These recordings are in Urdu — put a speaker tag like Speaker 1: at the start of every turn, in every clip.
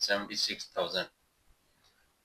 Speaker 1: 76,000,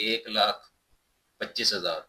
Speaker 1: 1,25,000,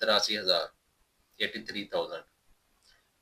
Speaker 1: 83,000, 83,000,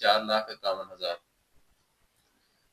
Speaker 1: 4,51,000।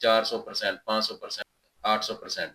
Speaker 1: 400%, 500%, 800%,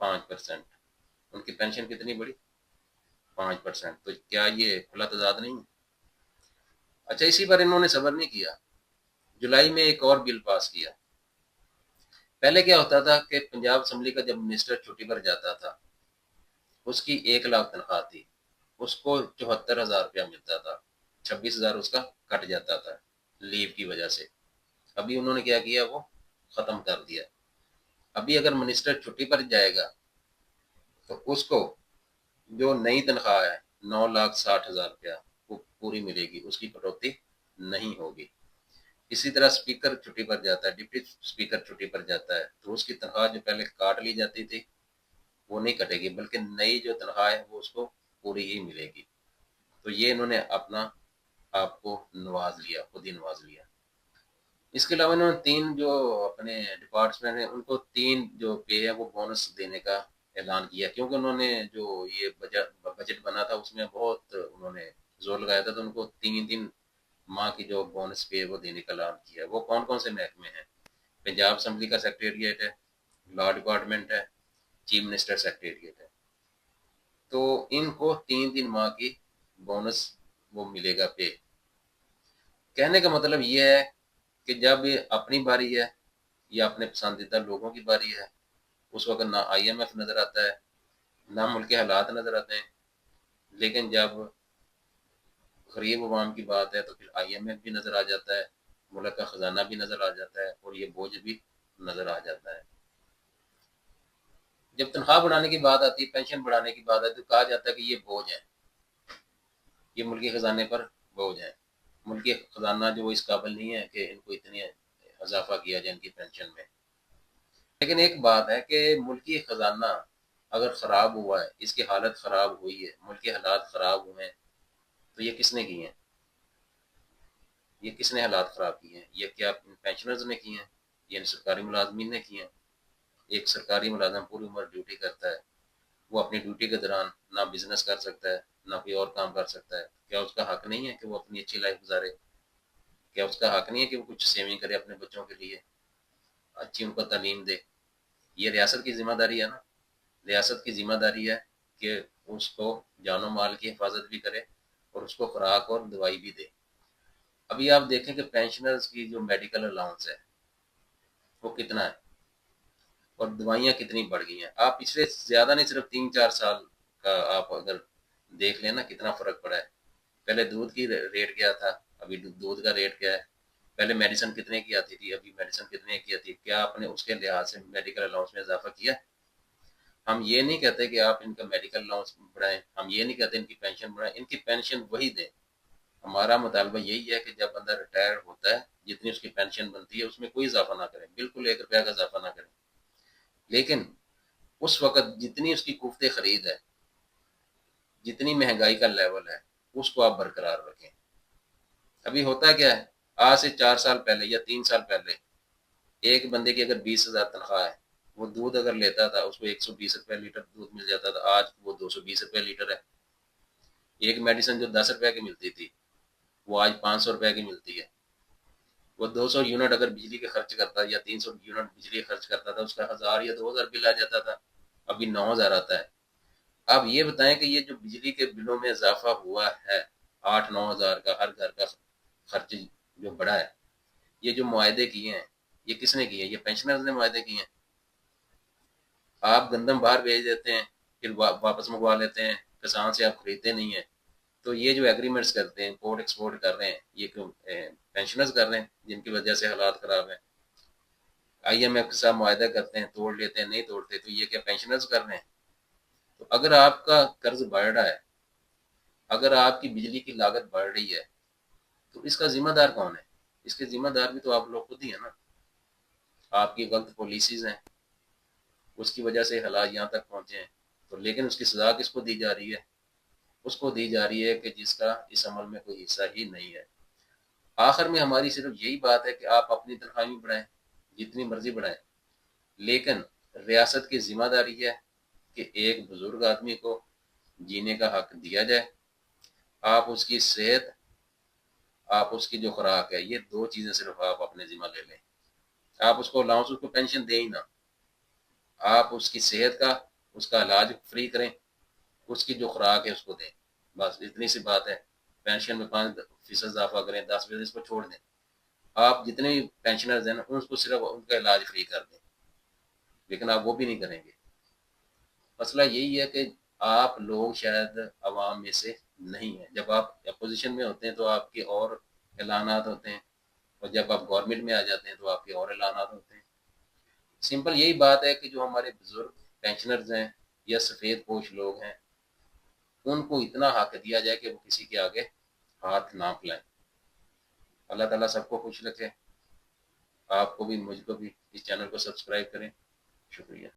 Speaker 1: 5%। ان کی پینشن کتنی بڑی؟ 5%. تو کیا یہ کھلا تضاد نہیں ہے؟ اچھا، اسی پر انہوں نے صبر نہیں کیا، جولائی میں ایک اور بل پاس کیا۔ پہلے کیا ہوتا تھا کہ پنجاب اسمبلی کا جب منسٹر چھٹی پر جاتا تھا، اس کی 1 لاکھ تنخواہ تھی، اس کو 74,000 روپیہ ملتا تھا، 26,000 اس کا کٹ جاتا تھا لیو کی وجہ سے۔ ابھی انہوں نے کیا کیا، وہ ختم کر دیا۔ ابھی اگر منسٹر چھٹی پر جائے گا تو اس کو جو نئی تنخواہ ہے 9,60,000 روپیہ وہ پوری ملے گی، اس کی کٹوتی نہیں ہوگی۔ اسی طرح اسپیکر چھٹی پر جاتا ہے، ڈپٹی اسپیکر چھٹی پر جاتا ہے، تو اس کی تنخواہ جو پہلے کاٹ لی جاتی تھی وہ نہیں کٹے گی، بلکہ نئی جو تنخواہ ہے وہ اس کو پوری ہی ملے گی۔ تو یہ انہوں نے اپنا آپ کو نواز لیا، خود ہی نواز لیا۔ اس کے علاوہ انہوں نے 3 جو اپنے ڈپارٹمنٹ ہیں ان کو 3 جو پے ہے وہ بونس دینے کا اعلان کیا، کیونکہ انہوں نے جو یہ بجٹ بنا تھا اس میں بہت انہوں نے زور لگایا تھا، تو ان کو 3 ماہ کی جو بونس پے وہ دینے کا اعلان کیا۔ وہ کون کون سے محکمے ہیں؟ پنجاب اسمبلی کا سیکریٹریٹ ہے، لا ڈپارٹمنٹ ہے، چیف منسٹر سیکریٹریٹ ہے۔ تو ان کو 3 ماہ کی بونس وہ ملے گا پے۔ کہنے کا مطلب یہ ہے کہ جب اپنی باری ہے یا اپنے پسندیدہ لوگوں کی باری ہے، اس وقت نہ IMF نظر آتا ہے، نہ ملک کے حالات نظر آتے ہیں، لیکن جب غریب عوام کی بات ہے تو پھر IMF بھی نظر آ جاتا ہے، ملک کا خزانہ بھی نظر آ جاتا ہے، اور یہ بوجھ بھی نظر آ جاتا ہے۔ جب تنخواہ بڑھانے کی بات آتی ہے، پینشن بڑھانے کی بات آتی ہے، تو کہا جاتا ہے کہ یہ بوجھ ہے، یہ ملکی خزانے پر بوجھ ہے، ملکی خزانہ جو اس قابل نہیں ہے کہ ان کو اتنی اضافہ کیا جائے ان کی پینشن میں۔ لیکن ایک بات ہے کہ ملکی خزانہ اگر خراب ہوا ہے، اس کی حالت خراب ہوئی ہے، ملکی حالات خراب ہوئے ہیں، تو یہ کس نے کی ہیں؟ یہ کس نے حالات خراب کیے ہیں؟ یہ کیا پینشنرز نے کی ہیں؟ یہ سرکاری ملازمین نے کی ہیں؟ ایک سرکاری ملازم پوری عمر ڈیوٹی کرتا ہے، وہ اپنی ڈیوٹی کے دوران نہ بزنس کر سکتا ہے، نہ کوئی اور کام کر سکتا ہے۔ کیا اس کا حق نہیں ہے کہ وہ اپنی اچھی لائف گزارے؟ کیا اس کا حق نہیں ہے کہ وہ کچھ سیونگ کرے اپنے بچوں کے لیے، اچھی ان کو تعلیم دے؟ یہ ریاست کی ذمہ داری ہے نا۔ ریاست کی ذمہ داری ہے کہ اس کو جان و مال کی حفاظت بھی کرے اور اس کو خوراک اور دوائی بھی دے۔ ابھی آپ دیکھیں کہ پینشنرز کی جو میڈیکل الاؤنس ہے وہ کتنا ہے، اور دوائیاں کتنی بڑھ گئی ہیں۔ آپ پچھلے زیادہ نہیں، صرف 3-4 سال کا آپ اگر دیکھ لیں نا، کتنا فرق پڑا ہے۔ پہلے دودھ کی ریٹ کیا تھا، ابھی دودھ کا ریٹ کیا ہے؟ پہلے میڈیسن کتنے کی آتی تھی، ابھی میڈیسن کتنے کی آتی ہے؟ کیا آپ نے اس کے لحاظ سے میڈیکل الاؤنس میں اضافہ کیا؟ ہم یہ نہیں کہتے کہ آپ ان کا میڈیکل الاؤنس بڑھائیں، ہم یہ نہیں کہتے ان کی پینشن بڑھائیں، ان کی پینشن وہی دیں۔ ہمارا مطالبہ یہی ہے کہ جب بندہ ریٹائر ہوتا ہے، جتنی اس کی پینشن بنتی ہے اس میں کوئی اضافہ نہ کریں، بالکل 1 روپیہ کا اضافہ نہ کریں، لیکن اس وقت جتنی اس کی قوت خرید ہے، جتنی مہنگائی کا لیول ہے، اس کو آپ برقرار رکھیں۔ ابھی ہوتا کیا ہے، آج سے 4 سال پہلے یا 3 سال پہلے ایک بندے کی اگر 20,000 تنخواہ ہے، وہ دودھ اگر لیتا تھا اس کو 120 روپے لیٹر دودھ مل جاتا تھا، آج وہ 220 روپے لیٹر ہے۔ ایک میڈیسن جو 10 روپے کی ملتی تھی وہ آج 500 روپے کی ملتی ہے۔ وہ 200 یونٹ اگر بجلی کے خرچ کرتا یا 300 یونٹ بجلی خرچ کرتا تھا، اس کا 1,000 یا 2,000 بل آ جاتا تھا، ابھی 9,000 آتا ہے۔ آپ یہ بتائیں کہ یہ جو بجلی کے بلوں میں اضافہ ہوا ہے 8-9 ہزار کا، ہر گھر کا خرچ جو بڑھا ہے، یہ جو معاہدے کیے ہیں یہ کس نے کیے ہیں؟ یہ پینشنرز نے معاہدے کیے ہیں۔ آپ گندم باہر بھیج دیتے ہیں، پھر واپس منگوا لیتے ہیں، کسان سے آپ خریدتے نہیں ہیں، تو یہ جو ایگریمنٹس کرتے ہیں، امپورٹ ایکسپورٹ کر رہے ہیں، یہ کیوں پینشنرز کر رہے ہیں، جن کی وجہ سے حالات خراب ہیں۔ IMF کے ساتھ معاہدہ کرتے ہیں، توڑ لیتے ہیں، نہیں توڑتے، تو یہ کیا پینشنرز کر رہے ہیں؟ تو اگر آپ کا قرض بڑھ رہا ہے، اگر آپ کی بجلی کی لاگت بڑھ رہی ہے، تو اس کا ذمہ دار کون ہے؟ اس کے ذمہ دار بھی تو آپ لوگ خود ہی ہیں نا۔ آپ کی غلط پالیسیز ہیں، اس کی وجہ سے حالات یہاں تک پہنچے ہیں، تو لیکن اس کی سزا کس کو دی جا رہی ہے؟ اس کو دی جا رہی ہے کہ جس کا اس عمل میں کوئی حصہ ہی نہیں ہے۔ آخر میں ہماری صرف یہی بات ہے کہ آپ اپنی تنخواہ بھی بڑھائیں، جتنی مرضی بڑھائیں، لیکن ریاست کی ذمہ داری ہے کہ ایک بزرگ آدمی کو جینے کا حق دیا جائے۔ آپ اس کی صحت، آپ اس کی جو خوراک ہے، یہ 2 چیزیں صرف آپ اپنے ذمہ لے لیں۔ آپ اس کو الاؤنس، اس کو پینشن دیں ہی نہ، آپ اس کی صحت کا، اس کا علاج فری کریں، اس کی جو خوراک ہے اس کو دیں، بس اتنی سی بات ہے۔ پینشن میں 5% اضافہ کریں، 10% اس کو چھوڑ دیں۔ آپ جتنے بھی پینشنرز ہیں نا ان کو صرف ان کا علاج فری کر دیں، لیکن آپ وہ بھی نہیں کریں گے۔ مسئلہ یہی ہے کہ آپ لوگ شاید عوام میں سے نہیں ہیں۔ جب آپ اپوزیشن میں ہوتے ہیں تو آپ کے اور اعلانات ہوتے ہیں، اور جب آپ گورنمنٹ میں آ جاتے ہیں تو آپ کے اور اعلانات ہوتے ہیں۔ سمپل یہی بات ہے کہ جو ہمارے بزرگ پینشنرز ہیں یا سفید پوش لوگ ہیں، ان کو اتنا حق دیا جائے کہ وہ کسی کے آگے ہاتھ نہ پھیلائیں۔ اللہ تعالیٰ سب کو خوش رکھے، آپ کو بھی، مجھ کو بھی۔ اس چینل کو سبسکرائب کریں۔ شکریہ۔